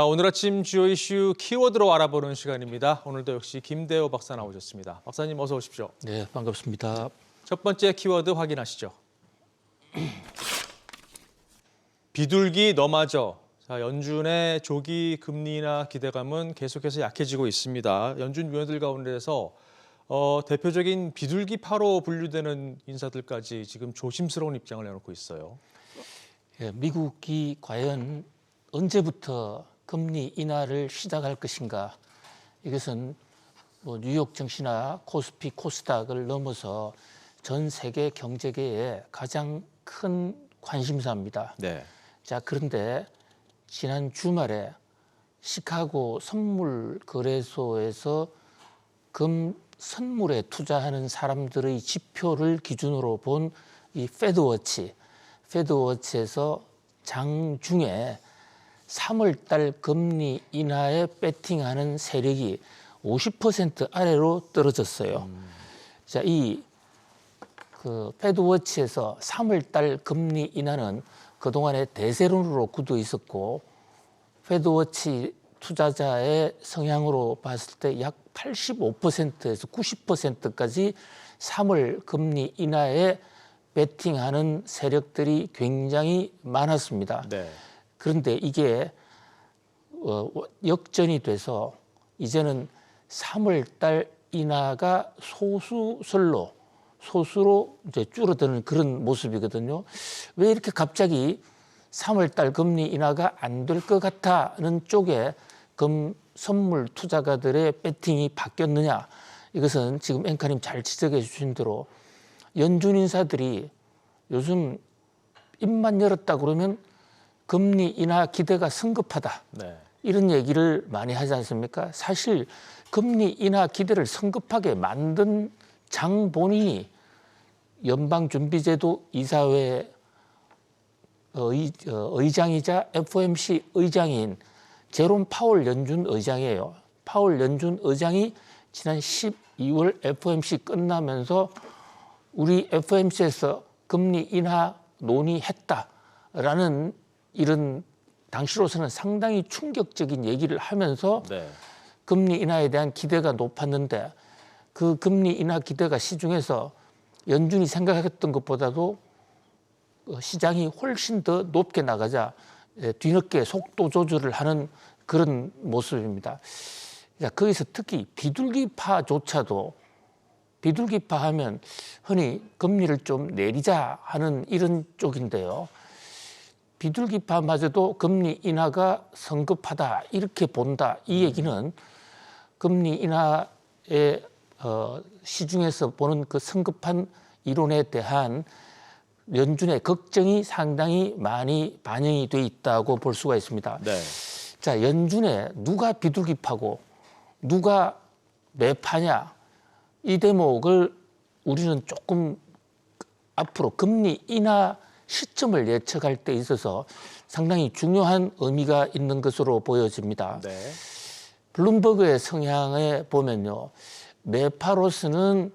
오늘 아침 주요 이슈 키워드로 알아보는 시간입니다. 오늘도 역시 김대호 박사 나오셨습니다. 박사님 어서 오십시오. 네, 반갑습니다. 첫 번째 키워드 확인하시죠. 비둘기 너마저. 연준의 조기 금리 인하 기대감은 계속해서 약해지고 있습니다. 연준 위원들 가운데서 대표적인 비둘기파로 분류되는 인사들까지 지금 조심스러운 입장을 내놓고 있어요. 예, 미국이 과연 언제부터 금리 인하를 시작할 것인가? 이것은 뉴욕 증시나 코스피, 코스닥을 넘어서 전 세계 경제계의 가장 큰 관심사입니다. 네. 자, 그런데 지난 주말에 시카고 선물 거래소에서 금 선물에 투자하는 사람들의 지표를 기준으로 본 이 패드워치에서 장중에 3월 달 금리 인하에 배팅하는 세력이 50% 아래로 떨어졌어요. 자, 패드워치에서 3월 달 금리 인하는 그동안에 대세론으로 굳어 있었고, 패드워치 투자자의 성향으로 봤을 때 약 85%에서 90%까지 3월 금리 인하에 배팅하는 세력들이 굉장히 많았습니다. 네. 그런데 이게 역전이 돼서 이제는 3월 달 인하가 소수로 이제 줄어드는 그런 모습이거든요. 왜 이렇게 갑자기 3월 달 금리 인하가 안 될 것 같다는 쪽에 금 선물 투자가들의 배팅이 바뀌었느냐? 이것은 지금 앵커님 잘 지적해 주신 대로 연준 인사들이 요즘 입만 열었다 그러면 금리 인하 기대가 성급하다. 네. 이런 얘기를 많이 하지 않습니까? 사실 금리 인하 기대를 성급하게 만든 장 본인이 연방준비제도 이사회 의장이자 FOMC 의장인 제롬 파월 연준 의장이에요. 파월 연준 의장이 지난 12월 FOMC 끝나면서 우리 FOMC에서 금리 인하 논의했다라는 이런 당시로서는 상당히 충격적인 얘기를 하면서 네. 금리 인하에 대한 기대가 높았는데 그 금리 인하 기대가 시중에서 연준이 생각했던 것보다도 시장이 훨씬 더 높게 나가자 뒤늦게 속도 조절을 하는 그런 모습입니다. 거기서 특히 비둘기파조차도 비둘기파 하면 흔히 금리를 좀 내리자 하는 이런 쪽인데요. 비둘기파마저도 금리 인하가 성급하다 이렇게 본다. 이 얘기는 금리 인하의 시중에서 보는 그 성급한 이론에 대한 연준의 걱정이 상당히 많이 반영이 돼 있다고 볼 수가 있습니다. 네. 자, 연준에 누가 비둘기파고 누가 매파냐 이 대목을 우리는 조금 앞으로 금리 인하 시점을 예측할 때 있어서 상당히 중요한 의미가 있는 것으로 보여집니다. 네. 블룸버그의 성향에 보면요. 매파로서는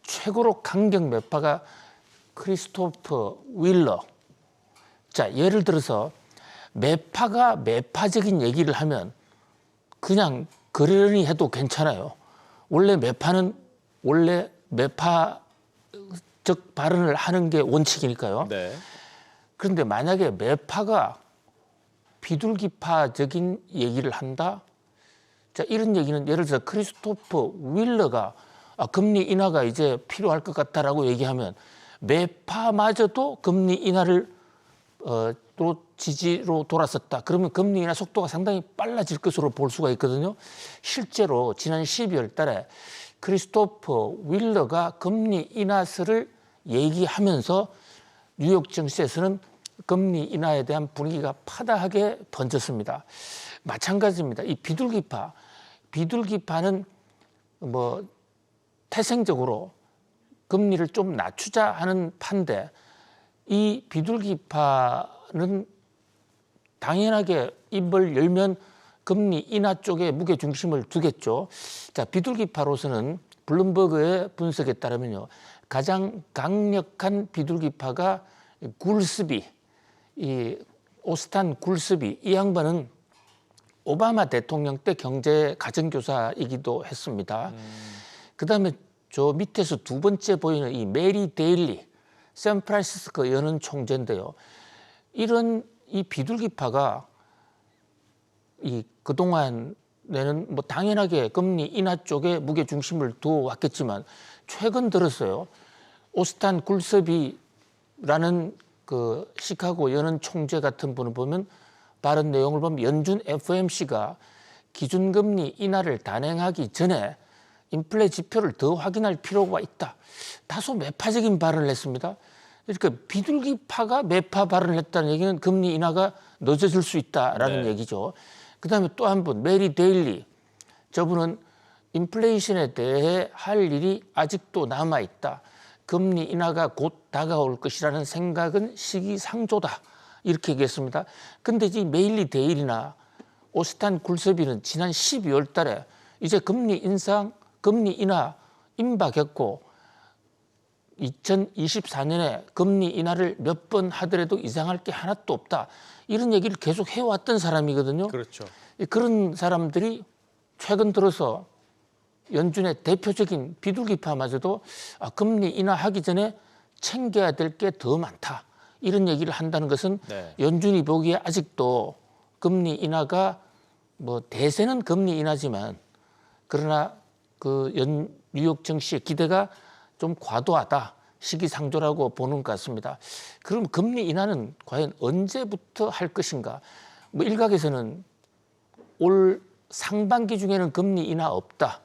최고로 강경 매파가 크리스토퍼 윌러. 자, 예를 들어서 매파가 매파적인 얘기를 하면 그냥 그러려니 해도 괜찮아요. 원래 매파는 원래 매파적 발언을 하는 게 원칙이니까요. 네. 그런데 만약에 매파가 비둘기파적인 얘기를 한다? 자, 이런 얘기는 예를 들어서 크리스토퍼 윌러가 금리 인하가 이제 필요할 것 같다라고 얘기하면 매파마저도 금리 인하를 또 지지로 돌아섰다. 그러면 금리 인하 속도가 상당히 빨라질 것으로 볼 수가 있거든요. 실제로 지난 12월 달에 크리스토퍼 윌러가 금리 인하설을 얘기하면서 뉴욕 증시에서는 금리 인하에 대한 분위기가 파다하게 번졌습니다. 마찬가지입니다. 이 비둘기파는 태생적으로 금리를 좀 낮추자 하는 판데 이 비둘기파는 당연하게 입을 열면 금리 인하 쪽에 무게 중심을 두겠죠. 자, 비둘기파로서는 블룸버그의 분석에 따르면요. 가장 강력한 비둘기파가 굴스비, 이 오스탄 굴스비 이 양반은 오바마 대통령 때 경제 가정교사이기도 했습니다. 그다음에 저 밑에서 두 번째 보이는 이 메리 데일리, 샌프란시스코 연은 총재인데요. 이런 이 비둘기파가 이 그동안에는 뭐 당연하게 금리 인하 쪽에 무게 중심을 두어 왔겠지만 최근 들었어요. 오스탄 굴서비라는 그 시카고 연은 총재 같은 분을 보면 다른 내용을 보면 연준 FOMC가 기준금리 인하를 단행하기 전에 인플레 지표를 더 확인할 필요가 있다. 다소 매파적인 발언을 했습니다. 그러니까 비둘기파가 매파 발언을 했다는 얘기는 금리 인하가 늦어질 수 있다라는 네. 얘기죠. 그다음에 또 한 분 메리 데일리, 저분은 인플레이션에 대해 할 일이 아직도 남아 있다. 금리 인하가 곧 다가올 것이라는 생각은 시기상조다. 이렇게 얘기했습니다. 근데 이 메일리 데일이나 오스탄 굴서비는 지난 12월 달에 이제 금리 인하 임박했고 2024년에 금리 인하를 몇 번 하더라도 이상할 게 하나도 없다. 이런 얘기를 계속 해왔던 사람이거든요. 그렇죠. 그런 사람들이 최근 들어서 연준의 대표적인 비둘기파마저도 금리 인하하기 전에 챙겨야 될 게 더 많다. 이런 얘기를 한다는 것은 네. 연준이 보기에 아직도 금리 인하가 뭐 대세는 금리 인하지만 그러나 그 뉴욕 증시의 기대가 좀 과도하다. 시기상조라고 보는 것 같습니다. 그럼 금리 인하는 과연 언제부터 할 것인가? 뭐 일각에서는 올 상반기 중에는 금리 인하 없다.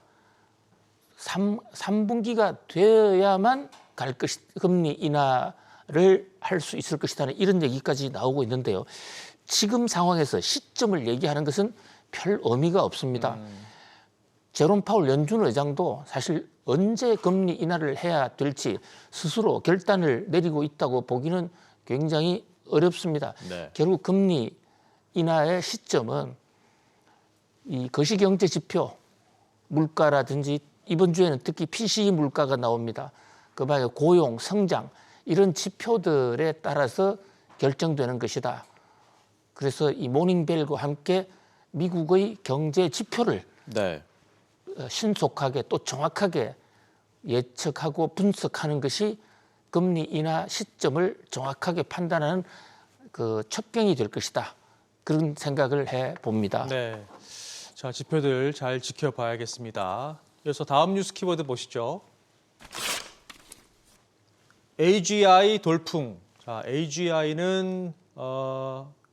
3분기가 되어야만 갈 금리 인하를 할 수 있을 것이라는 이런 얘기까지 나오고 있는데요. 지금 상황에서 시점을 얘기하는 것은 별 의미가 없습니다. 제롬 파월 연준 의장도 사실 언제 금리 인하를 해야 될지 스스로 결단을 내리고 있다고 보기는 굉장히 어렵습니다. 네. 결국 금리 인하의 시점은 이 거시경제 지표, 물가라든지 이번 주에는 특히 PCE 물가가 나옵니다. 그 밖에 고용, 성장 이런 지표들에 따라서 결정되는 것이다. 그래서 이 모닝벨과 함께 미국의 경제 지표를 네. 신속하게 또 정확하게 예측하고 분석하는 것이 금리 인하 시점을 정확하게 판단하는 그 첩경이 될 것이다. 그런 생각을 해 봅니다. 네. 자, 지표들 잘 지켜봐야겠습니다. 이어서 다음 뉴스 키워드 보시죠. AGI 돌풍. 자, AGI는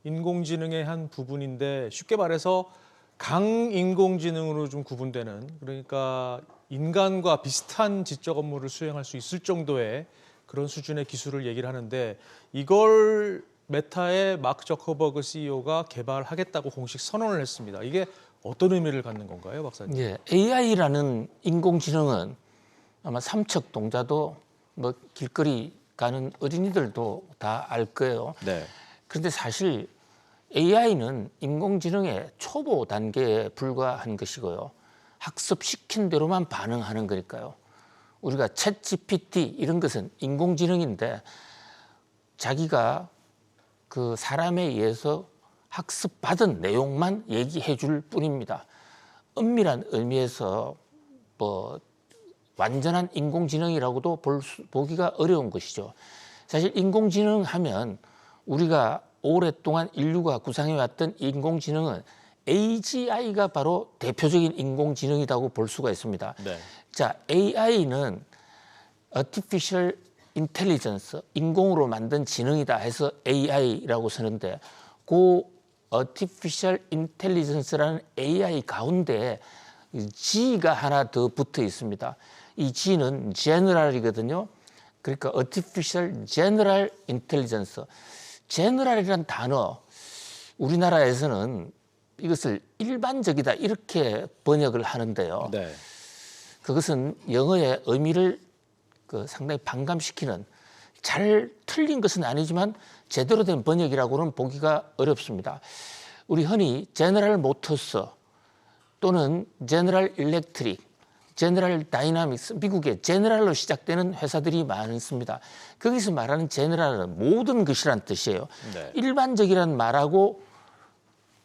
인공지능의 한 부분인데 쉽게 말해서 강인공지능으로 좀 구분되는, 그러니까 인간과 비슷한 지적 업무를 수행할 수 있을 정도의 그런 수준의 기술을 얘기를 하는데 이걸 메타의 마크 저커버그 CEO가 개발하겠다고 공식 선언을 했습니다. 이게 어떤 의미를 갖는 건가요, 박사님? 예, AI라는 인공지능은 아마 삼척 동자도 뭐 길거리 가는 어린이들도 다 알 거예요. 네. 그런데 사실 AI는 인공지능의 초보 단계에 불과한 것이고요. 학습시킨 대로만 반응하는 거니까요. 우리가 챗 GPT 이런 것은 인공지능인데 자기가 그 사람에 의해서 학습받은 내용만 얘기해 줄 뿐입니다. 엄밀한 의미에서 뭐 완전한 인공지능이라고도 보기가 어려운 것이죠. 사실 인공지능 하면 우리가 오랫동안 인류가 구상해왔던 인공지능은 AGI가 바로 대표적인 인공지능이라고 볼 수가 있습니다. 네. 자, AI는 Artificial Intelligence, 인공으로 만든 지능이다 해서 AI라고 쓰는데 그 Artificial Intelligence라는 AI 가운데 G가 하나 더 붙어 있습니다. 이 G는 General이거든요. 그러니까 Artificial General Intelligence. General이라는 단어 우리나라에서는 이것을 일반적이다 이렇게 번역을 하는데요. 네. 그것은 영어의 의미를 상당히 반감시키는, 잘 틀린 것은 아니지만 제대로 된 번역이라고는 보기가 어렵습니다. 우리 흔히 제너럴 모터스 또는 제너럴 일렉트릭, 제너럴 다이나믹스, 미국의 제너럴로 시작되는 회사들이 많습니다. 거기서 말하는 제너럴은 모든 것이란 뜻이에요. 네. 일반적이라는 말하고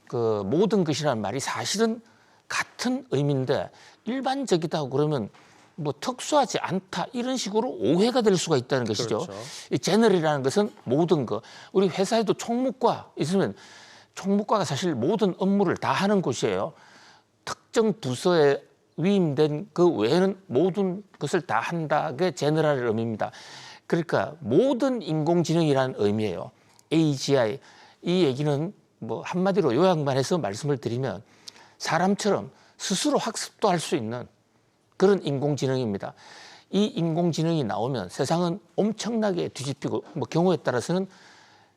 그 모든 것이라는 말이 사실은 같은 의미인데 일반적이다고 그러면 뭐 특수하지 않다 이런 식으로 오해가 될 수가 있다는 것이죠. 그렇죠. 이 제너럴이라는 것은 모든 것. 우리 회사에도 총무과 있으면 총무과가 사실 모든 업무를 다 하는 곳이에요. 특정 부서에 위임된 그 외에는 모든 것을 다 한다게 제너럴의 의미입니다. 그러니까 모든 인공지능이라는 의미예요. AGI. 이 얘기는 뭐 한마디로 요약만 해서 말씀을 드리면 사람처럼 스스로 학습도 할 수 있는 그런 인공지능입니다. 이 인공지능이 나오면 세상은 엄청나게 뒤집히고 뭐 경우에 따라서는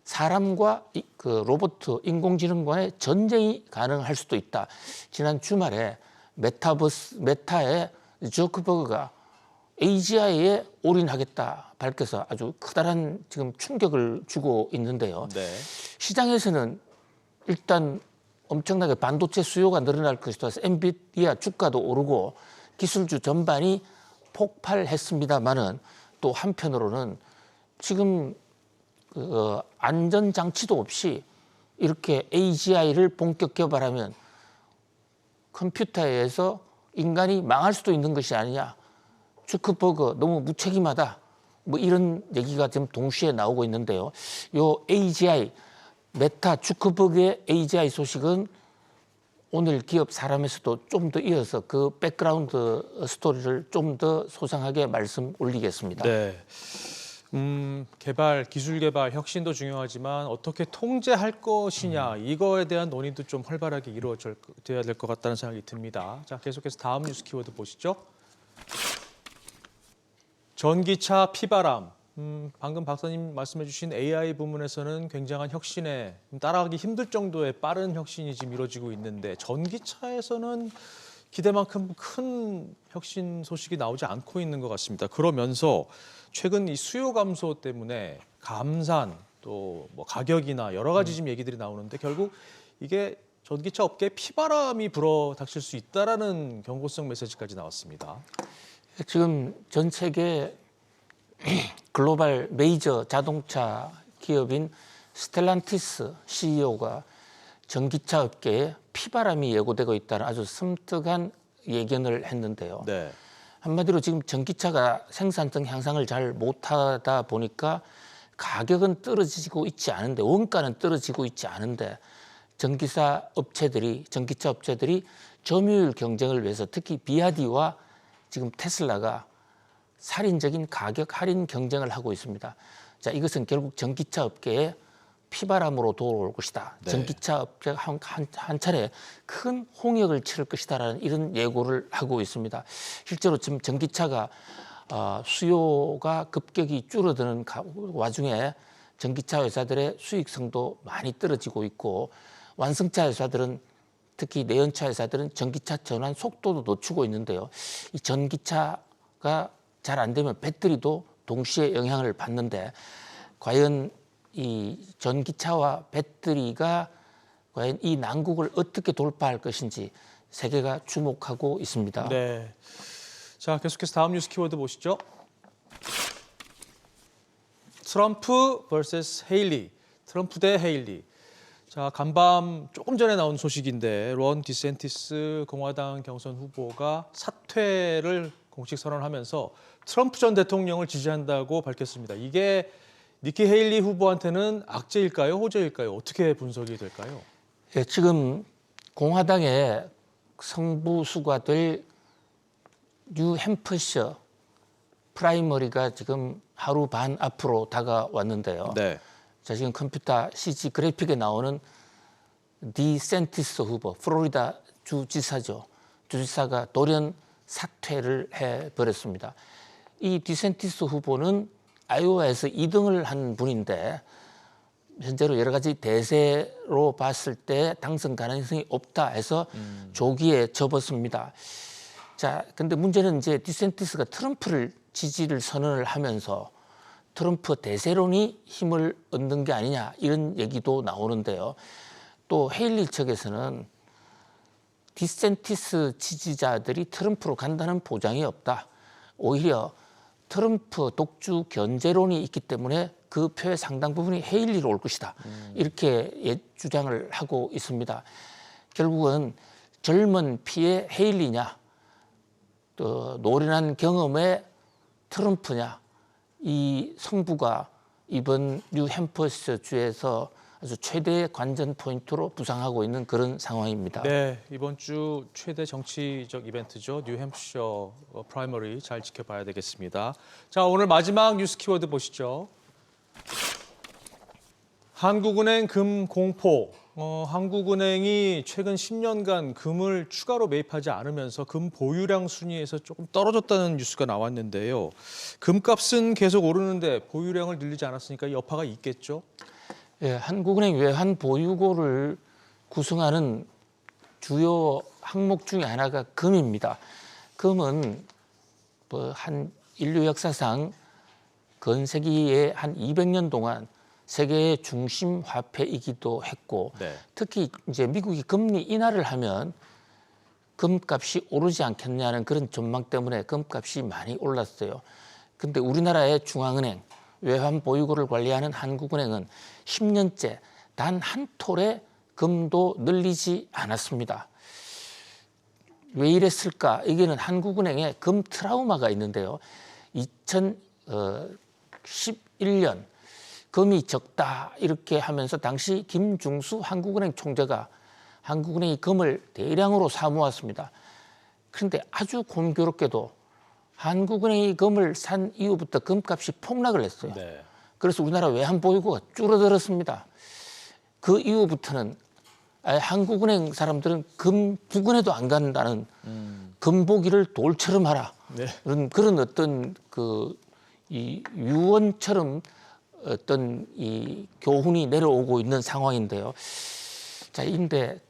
사람과 그 로봇 인공지능 간의 전쟁이 가능할 수도 있다. 지난 주말에 메타의 주커버그가 AGI에 올인하겠다 밝혀서 아주 커다란 지금 충격을 주고 있는데요. 네. 시장에서는 일단 엄청나게 반도체 수요가 늘어날 것이다. 엔비디아 주가도 오르고 기술주 전반이 폭발했습니다만은 또 한편으로는 지금 안전 장치도 없이 이렇게 AGI를 본격 개발하면 컴퓨터에 의해서 인간이 망할 수도 있는 것이 아니냐. 주커버그 너무 무책임하다. 뭐 이런 얘기가 지금 동시에 나오고 있는데요. 요 AGI 메타 주커버그의 AGI 소식은 오늘 기업 사람에서도 좀 더 이어서 그 백그라운드 스토리를 좀 더 소상하게 말씀 올리겠습니다. 네. 개발, 기술 개발, 혁신도 중요하지만 어떻게 통제할 것이냐 이거에 대한 논의도 좀 활발하게 이루어져야 될 것 같다는 생각이 듭니다. 자, 계속해서 다음 뉴스 키워드 보시죠. 전기차 피바람. 방금 박사님 말씀해주신 AI 부문에서는 굉장한 혁신에 따라가기 힘들 정도의 빠른 혁신이 지금 이루어지고 있는데 전기차에서는 기대만큼 큰 혁신 소식이 나오지 않고 있는 것 같습니다. 그러면서 최근 이 수요 감소 때문에 감산 또 뭐 가격이나 여러 가지 지금 얘기들이 나오는데 결국 이게 전기차 업계에 피바람이 불어 닥칠 수 있다라는 경고성 메시지까지 나왔습니다. 지금 전 세계 글로벌 메이저 자동차 기업인 스텔란티스 CEO가 전기차 업계에 피바람이 예고되고 있다는 아주 섬뜩한 예견을 했는데요. 네. 한마디로 지금 전기차가 생산성 향상을 잘 못하다 보니까 가격은 떨어지고 있지 않은데 원가는 떨어지고 있지 않은데 전기차 업체들이 점유율 경쟁을 위해서 특히 비아디와 지금 테슬라가 살인적인 가격 할인 경쟁을 하고 있습니다. 자, 이것은 결국 전기차 업계에 피바람으로 돌아올 것이다. 네. 전기차 업체가 한 차례 큰 홍역을 치를 것이다라는 이런 예고를 하고 있습니다. 실제로 지금 전기차가 수요가 급격히 줄어드는 와중에 전기차 회사들의 수익성도 많이 떨어지고 있고 완성차 회사들은 특히 내연차 회사들은 전기차 전환 속도도 늦추고 있는데요. 이 전기차가 잘 안 되면 배터리도 동시에 영향을 받는데 과연 이 전기차와 배터리가 과연 이 난국을 어떻게 돌파할 것인지 세계가 주목하고 있습니다. 네. 자, 계속해서 다음 뉴스 키워드 보시죠. 트럼프 vs 헤일리. 트럼프 대 헤일리. 자, 간밤 조금 전에 나온 소식인데 론 디샌티스 공화당 경선 후보가 사퇴를 공식 선언하면서 트럼프 전 대통령을 지지한다고 밝혔습니다. 이게 니키 헤일리 후보한테는 악재일까요? 호재일까요? 어떻게 분석이 될까요? 예, 지금 공화당의 성부수가 될 뉴햄프셔 프라이머리가 지금 하루 반 앞으로 다가왔는데요. 네. 자, 지금 컴퓨터 CG 그래픽에 나오는 디샌티스 후보, 플로리다 주지사죠. 주지사가 돌연 사퇴를 해버렸습니다. 이 디샌티스 후보는 아이오와에서 2등을 한 분인데 현재로 여러 가지 대세로 봤을 때 당선 가능성이 없다 해서 조기에 접었습니다. 자, 근데 문제는 이제 디샌티스가 트럼프를 지지를 선언을 하면서 트럼프 대세론이 힘을 얻는 게 아니냐 이런 얘기도 나오는데요. 또 헤일리 측에서는 디샌티스 지지자들이 트럼프로 간다는 보장이 없다. 오히려 트럼프 독주 견제론이 있기 때문에 그 표의 상당 부분이 헤일리로 올 것이다. 이렇게 주장을 하고 있습니다. 결국은 젊은 피의 헤일리냐, 또 노련한 경험의 트럼프냐, 이 성부가 이번 뉴햄퍼셔 주에서 아주 최대의 관전 포인트로 부상하고 있는 그런 상황입니다. 네, 이번 주 최대 정치적 이벤트죠. 뉴햄프셔 프라이머리 잘 지켜봐야 되겠습니다. 자, 오늘 마지막 뉴스 키워드 보시죠. 한국은행 금 공포. 한국은행이 최근 10년간 금을 추가로 매입하지 않으면서 금 보유량 순위에서 조금 떨어졌다는 뉴스가 나왔는데요. 금값은 계속 오르는데 보유량을 늘리지 않았으니까 여파가 있겠죠? 예, 한국은행 외환 보유고를 구성하는 주요 항목 중에 하나가 금입니다. 금은 한 인류 역사상 건세기에 한 200년 동안 세계의 중심 화폐이기도 했고, 네. 특히 이제 미국이 금리 인하를 하면 금값이 오르지 않겠냐는 그런 전망 때문에 금값이 많이 올랐어요. 근데 우리나라의 중앙은행 외환 보유고를 관리하는 한국은행은 10년째 단 한 톨의 금도 늘리지 않았습니다. 왜 이랬을까? 이게는 한국은행에 금 트라우마가 있는데요. 2011년 금이 적다 이렇게 하면서 당시 김중수 한국은행 총재가 한국은행이 금을 대량으로 사모았습니다. 그런데 아주 공교롭게도 한국은행이 금을 산 이후부터 금값이 폭락을 했어요. 네. 그래서 우리나라 외환 보유고가 줄어들었습니다. 그 이후부터는 아예 한국은행 사람들은 금 부근에도 안 간다는 금보기를 돌처럼 하라. 네. 그런 어떤 이 유언처럼 어떤 이 교훈이 내려오고 있는 상황인데요. 자, 근데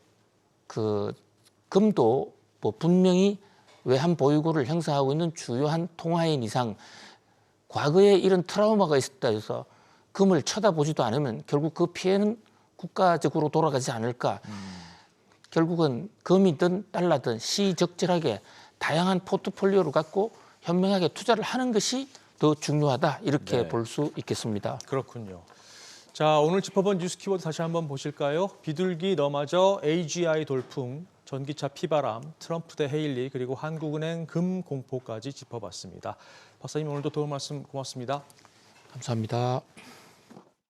금도 분명히 외환 보유고를 형성하고 있는 주요한 통화인 이상 과거에 이런 트라우마가 있었다 해서 금을 쳐다보지도 않으면 결국 그 피해는 국가적으로 돌아가지 않을까. 결국은 금이든 달러든 시적절하게 다양한 포트폴리오를 갖고 현명하게 투자를 하는 것이 더 중요하다 이렇게 네. 볼 수 있겠습니다. 그렇군요. 자, 오늘 짚어본 뉴스 키워드 다시 한번 보실까요? 비둘기 너마저 AGI 돌풍, 전기차 피바람, 트럼프 대 헤일리, 그리고 한국은행 금 공포까지 짚어봤습니다. 박사님 오늘도 도움 말씀 고맙습니다. 감사합니다.